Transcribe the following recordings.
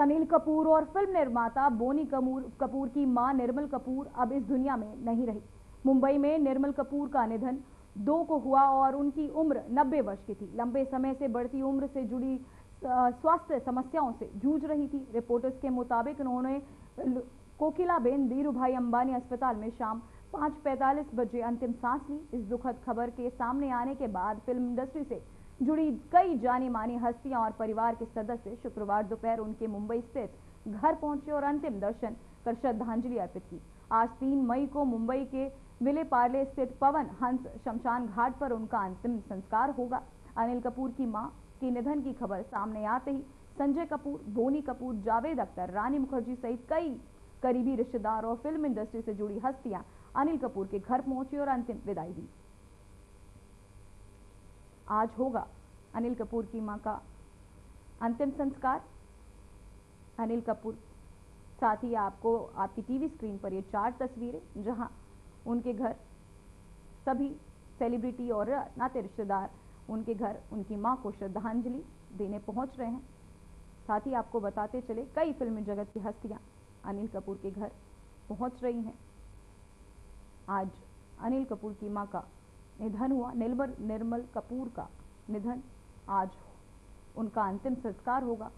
अनिल कपूर और फिल्म निर्माता बोनी कपूर की मां निर्मल कपूर अब इस दुनिया में नहीं रही। मुंबई में निर्मल कपूर का निधन 2 को हुआ और उनकी उम्र 90 वर्ष की थी। लंबे समय से बढ़ती उम्र से जुड़ी स्वास्थ्य समस्याओं से जूझ रही थी। रिपोर्टर्स के मुताबिक उन्होंने कोकिलाबेन धीरूभाई अंबानी अस्पताल में शाम 5:45 बजे अंतिम सांस ली। इस दुखद खबर के सामने आने के बाद फिल्म इंडस्ट्री से जुड़ी कई जानी मानी हस्तियां और परिवार के सदस्य शुक्रवार दोपहर उनके मुंबई स्थित घर पहुंचे और अंतिम दर्शन कर श्रद्धांजलि अर्पित की। आज 3 मई को मुंबई के विले पार्ले स्थित पवन हंस शमशान घाट पर उनका अंतिम संस्कार होगा। अनिल कपूर की मां के निधन की खबर सामने आते ही संजय कपूर, बोनी कपूर, जावेद अख्तर, रानी मुखर्जी सहित कई करीबी रिश्तेदार और फिल्म इंडस्ट्री से जुड़ी हस्तियां अनिल कपूर के घर पहुंची और अंतिम विदाई दी। आज होगा अनिल कपूर की मां का अंतिम संस्कार। अनिल कपूर, साथ ही आपको आपकी टीवी स्क्रीन पर ये 4 तस्वीरें जहां उनके घर सभी सेलिब्रिटी और नाते रिश्तेदार उनके घर उनकी मां को श्रद्धांजलि देने पहुंच रहे हैं। साथ ही आपको बताते चले कई फिल्मी जगत की हस्तियां अनिल कपूर के घर पहुंच रही हैं। आज अनिल कपूर की मां का निधन हुआ। निर्मल कपूर का निधन, आज उनका अंतिम संस्कार होगा।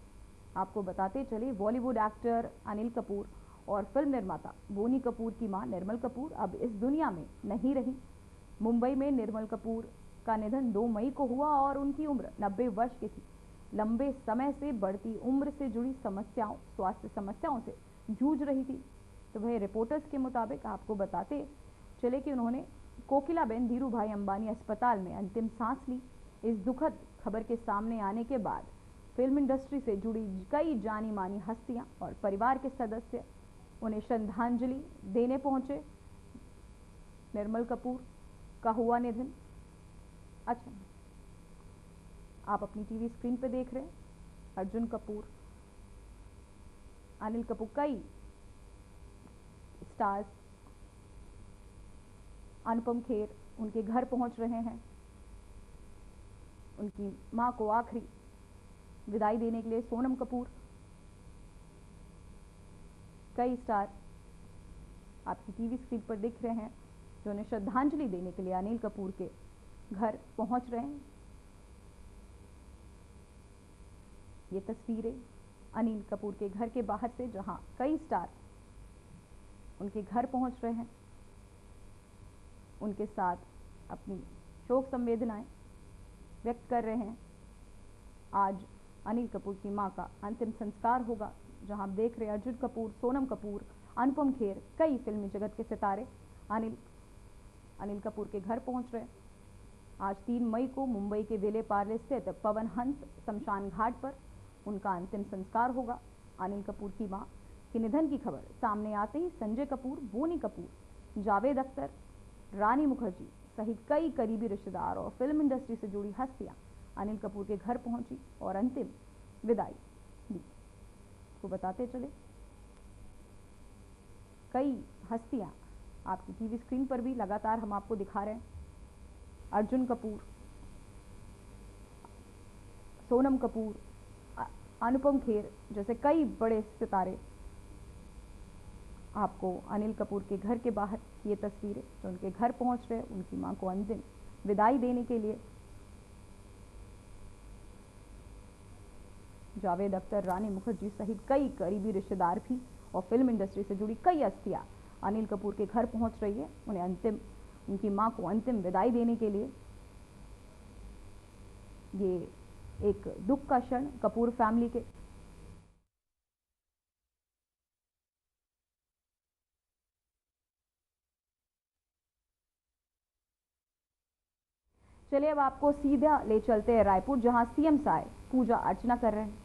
आपको बताते चले बॉलीवुड एक्टर अनिल कपूर और फिल्म निर्माता बोनी कपूर की मां निर्मल कपूर अब इस दुनिया में नहीं रही। मुंबई में निर्मल कपूर का निधन 2 मई को हुआ और उनकी उम्र 90 वर्ष की थी। लंबे समय से बढ़ती उम्र से जुड़ी स्वास्थ्य समस्याओं से जूझ रही थी। तो वह रिपोर्टर्स के मुताबिक आपको बताते चले कि उन्होंने कोकिलाबेन धीरूभाई अंबानी अस्पताल में अंतिम सांस ली। इस दुखद खबर के सामने आने के बाद फिल्म इंडस्ट्री से जुड़ी कई जानी मानी हस्तियां और परिवार के सदस्य उन्हें श्रद्धांजलि देने पहुंचे। निर्मल कपूर का हुआ निधन। अच्छा, आप अपनी टीवी स्क्रीन पे देख रहे हैं अर्जुन कपूर, अनिल कपूर, कई स्टार्स, अनुपम खेर उनके घर पहुंच रहे हैं उनकी मां को आखिरी विदाई देने के लिए। सोनम कपूर, कई स्टार आपकी टीवी स्क्रीन पर दिख रहे हैं जो उन्हें श्रद्धांजलि देने के लिए अनिल कपूर के घर पहुंच रहे हैं। ये तस्वीरें अनिल कपूर के घर के बाहर से जहां कई स्टार उनके घर पहुंच रहे हैं, उनके साथ अपनी शोक संवेदनाएं व्यक्त कर रहे हैं। आज अनिल कपूर की मां का अंतिम संस्कार होगा जहां आप देख रहे हैं अर्जुन कपूर, सोनम कपूर, अनुपम खेर, कई फिल्मी जगत के सितारे अनिल कपूर के घर पहुंच रहे हैं। आज 3 मई को मुंबई के विले पार्ले स्थित पवन हंस शमशान घाट पर उनका अंतिम संस्कार होगा। अनिल कपूर की मां के निधन की खबर सामने आते ही संजय कपूर, बोनी कपूर, जावेद अख्तर, रानी मुखर्जी सहित कई करीबी रिश्तेदार और फिल्म इंडस्ट्री से जुड़ी हस्तियां अनिल कपूर के घर पहुंची और अंतिम विदाई दी। तो बताते चले कई हस्तियां आपकी टीवी स्क्रीन पर भी लगातार हम आपको दिखा रहे हैं। अर्जुन कपूर, सोनम कपूर, अनुपम खेर जैसे कई बड़े सितारे आपको अनिल कपूर के घर के बाहर ये तस्वीरें जो उनके घर पहुंच रहे उनकी मां को अंतिम विदाई देने के लिए। जावेद अख्तर, रानी मुखर्जी सहित कई करीबी रिश्तेदार भी और फिल्म इंडस्ट्री से जुड़ी कई हस्तियां अनिल कपूर के घर पहुंच रही है उन्हें उनकी मां को अंतिम विदाई देने के लिए। ये एक दुख का क्षण कपूर फैमिली के। चलिए अब आपको सीधा ले चलते हैं रायपुर जहां सीएम साहब पूजा अर्चना कर रहे हैं।